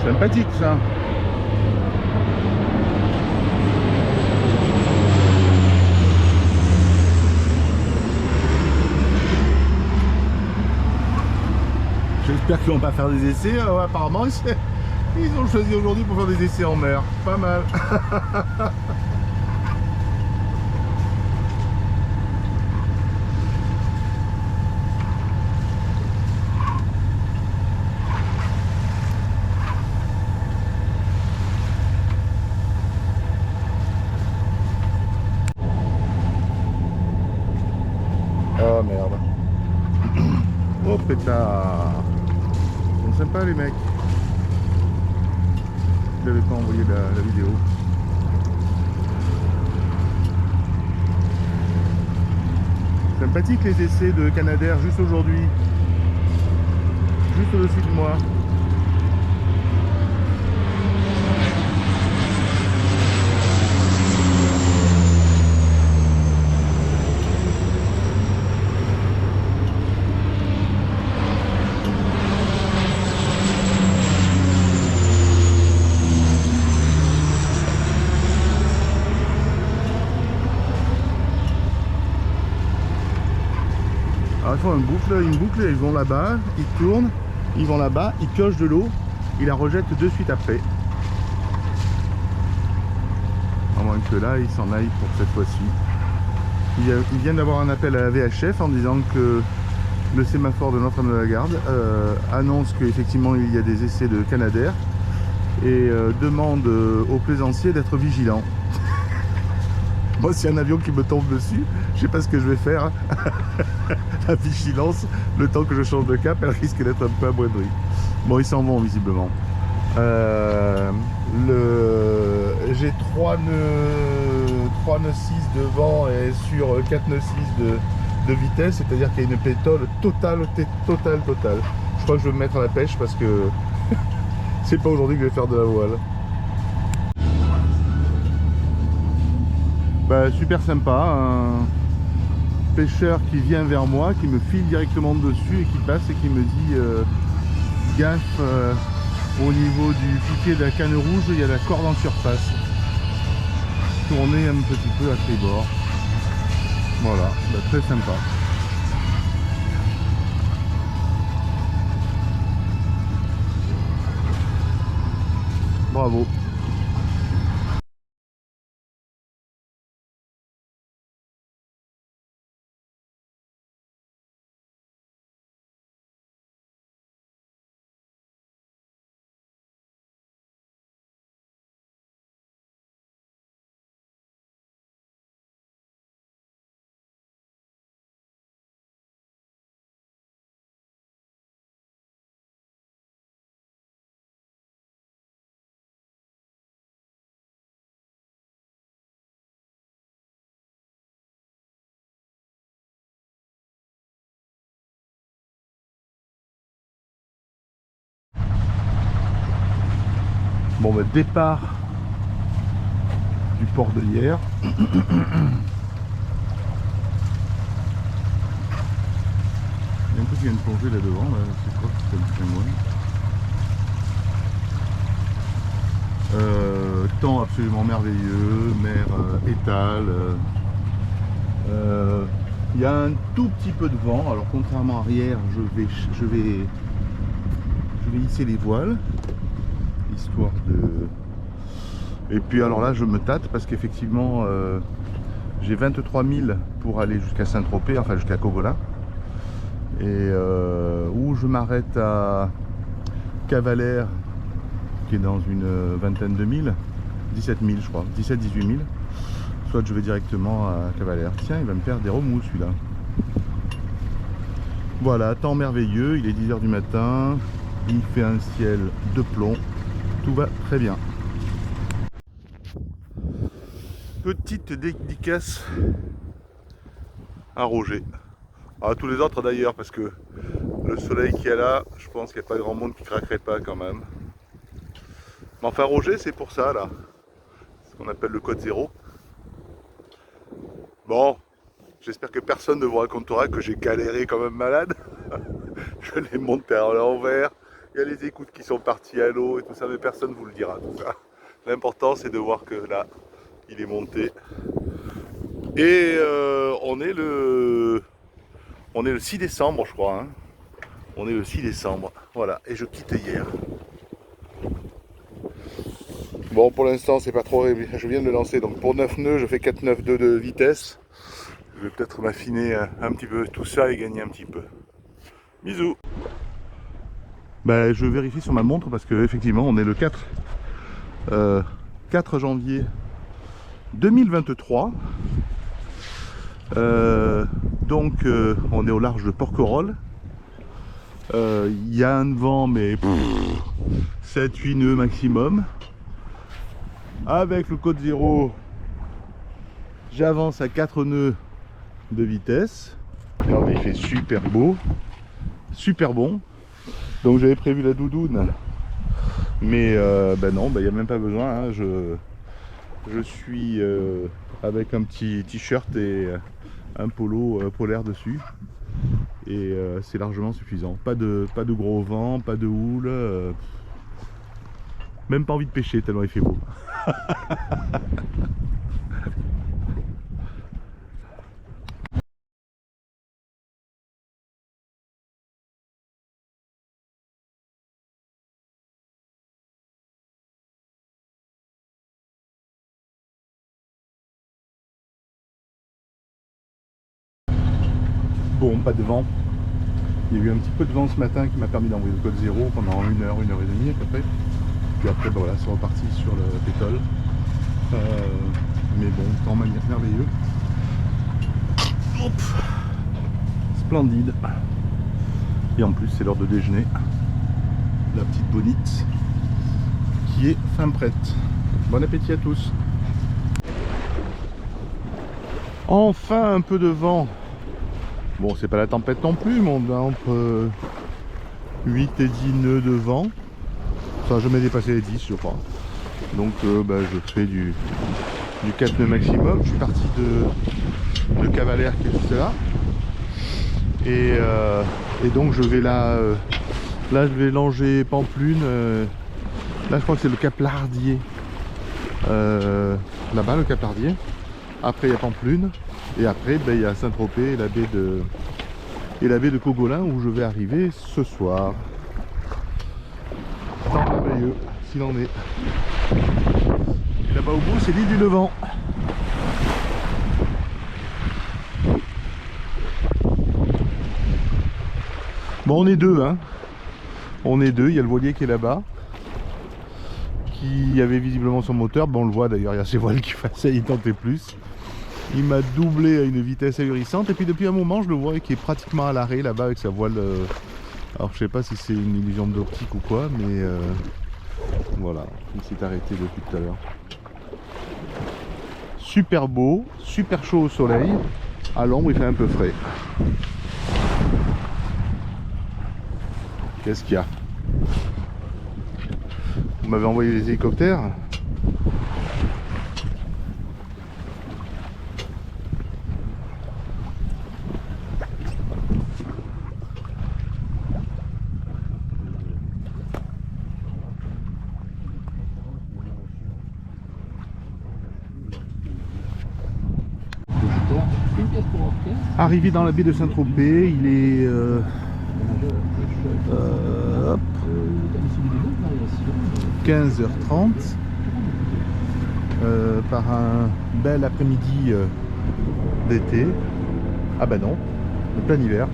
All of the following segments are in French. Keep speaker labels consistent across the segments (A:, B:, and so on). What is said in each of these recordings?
A: Sympathique ça. J'espère qu'ils vont pas faire des essais. Ouais, apparemment, ils ont choisi aujourd'hui pour faire des essais en mer. Pas mal. Oh merde. Oh pétard. Ils sont sympas les mecs. Je n'avais pas envoyé la vidéo. Sympathique les essais de Canadair juste aujourd'hui. Juste au-dessus de moi. Alors ils font une boucle, ils vont là-bas, ils tournent, ils vont là-bas, ils piochent de l'eau, ils la rejettent de suite après. À moins que là, ils s'en aillent pour cette fois-ci. Ils viennent d'avoir un appel à la VHF en disant que le sémaphore de Notre-Dame-de-la-Garde annonce qu'effectivement il y a des essais de Canadair et demande aux plaisanciers d'être vigilants. Moi, s'il y a un avion qui me tombe dessus, je sais pas ce que je vais faire. La vigilance, le temps que je change de cap, elle risque d'être un peu amoindrie. Bon, ils s'en vont visiblement. J'ai 3 nœuds 6 de vent et sur 4 nœuds 6 de vitesse, c'est-à-dire qu'il y a une pétole totale. Je crois que je vais me mettre à la pêche parce que c'est pas aujourd'hui que je vais faire de la voile. Bah, super sympa, un pêcheur qui vient vers moi, qui me file directement dessus et qui passe et qui me dit gaffe, au niveau du piquet de la canne rouge, il y a la corde en surface. Tournez un petit peu à tribord. Voilà, bah, très sympa. Bravo. Bon bah, départ du port de Hyères. Il y a un truc qui vient de plonger là devant, là. C'est quoi? C'est un petit pingouin. Temps absolument merveilleux, mer étale. Il y a un tout petit peu de vent, alors contrairement à hier, je vais hisser les voiles, histoire de... Et puis alors là je me tâte parce qu'effectivement j'ai 23 000 pour aller jusqu'à Saint-Tropez, enfin jusqu'à Cogolin, et où je m'arrête à Cavalère qui est dans une vingtaine de milles, 17 000 je crois, 17-18 000, soit je vais directement à Cavalère. Tiens, il va me faire des remous celui-là. Voilà, temps merveilleux, il est 10 h du matin, il fait un ciel de plomb, tout va très bien. Petite dédicace à Roger, à tous les autres d'ailleurs, parce que le soleil qu'il y a là, je pense qu'il n'y a pas grand monde qui craquerait pas quand même. Mais enfin Roger, c'est pour ça là, ce qu'on appelle le code zéro. Bon, j'espère que personne ne vous racontera que j'ai galéré comme un malade. Je l'ai monté à l'envers, Il y a les écoutes qui sont parties à l'eau et tout ça, mais personne ne vous le dira tout ça. L'important c'est de voir que là, il est monté. Et on est le 6 décembre, je crois. Hein. On est le 6 décembre. Voilà, et je quitte hier. Bon, pour l'instant, c'est pas trop. Je viens de le lancer. Donc pour 9 nœuds, je fais 4 9 2 de vitesse. Je vais peut-être m'affiner un petit peu tout ça et gagner un petit peu. Bisous. Ben, je vérifie sur ma montre parce que effectivement, on est le 4 janvier 2023. Donc on est au large de Porquerolles. Il y a un vent mais 7-8 nœuds maximum. Avec le code 0, j'avance à 4 nœuds de vitesse. Alors, mais il fait super beau, super bon. Donc j'avais prévu la doudoune, mais ben non, il n'y a même pas besoin. Hein. Je suis avec un petit t-shirt et un polo polaire dessus. Et c'est largement suffisant. Pas de gros vent, pas de houle. Même pas envie de pêcher tellement il fait beau. Bon, pas de vent. Il y a eu un petit peu de vent ce matin qui m'a permis d'envoyer le code 0 pendant 1 heure et demie à peu près. Puis après, ben voilà, c'est reparti sur le pétole. Mais bon, temps merveilleux. Hop. Splendide. Et en plus, c'est l'heure de déjeuner. La petite bonite qui est fin prête. Bon appétit à tous. Enfin un peu de vent. Bon, c'est pas la tempête non plus, mais on a entre 8 et 10 nœuds de vent. Ça n'a jamais dépassé les 10, je crois. Donc je fais du 4 nœuds maximum. Je suis parti de Cavalère qui est juste là. Et donc je vais là je vais longer Pampelune. Là je crois que c'est le Cap Lardier. Là-bas le Cap Lardier. Après il y a Pampelune. Et après il y a Saint-Tropez et la baie de Cogolin où je vais arriver ce soir. Temps merveilleux, s'il en est. Et là-bas au bout c'est l'île du Levant. Bon, on est deux, hein. On est deux, il y a le voilier qui est là-bas. Qui avait visiblement son moteur. Bon, on le voit d'ailleurs, il y a ses voiles qui passaient, il tentait plus. Il m'a doublé à une vitesse ahurissante. Et puis depuis un moment, je le vois qui est pratiquement à l'arrêt là-bas avec sa voile. Alors je sais pas si c'est une illusion d'optique ou quoi, mais voilà, il s'est arrêté depuis tout à l'heure. Super beau, super chaud au soleil. À l'ombre, il fait un peu frais. Qu'est-ce qu'il y a? Vous m'avez envoyé les hélicoptères? Arrivé dans la baie de Saint-Tropez, il est hop, 15h30 par un bel après-midi d'été. Ah ben non, le plein hiver,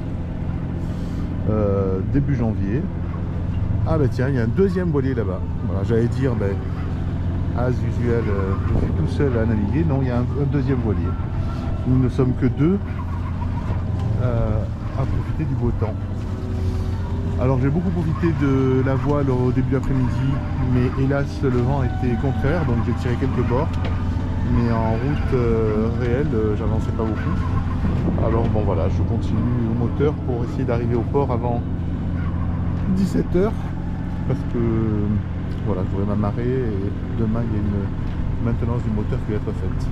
A: début janvier. Ah ben tiens, il y a un deuxième voilier là-bas. Voilà, j'allais dire, as usual, je suis tout seul à naviguer. Non, il y a un deuxième voilier. Nous ne sommes que deux à profiter du beau temps. Alors j'ai beaucoup profité de la voile au début d'après-midi, mais hélas le vent était contraire, donc j'ai tiré quelques bords. Mais en route réelle, j'avançais pas beaucoup. Alors bon voilà, je continue au moteur pour essayer d'arriver au port avant 17h, parce que voilà, je voudrais m'amarrer et demain il y a une maintenance du moteur qui va être faite.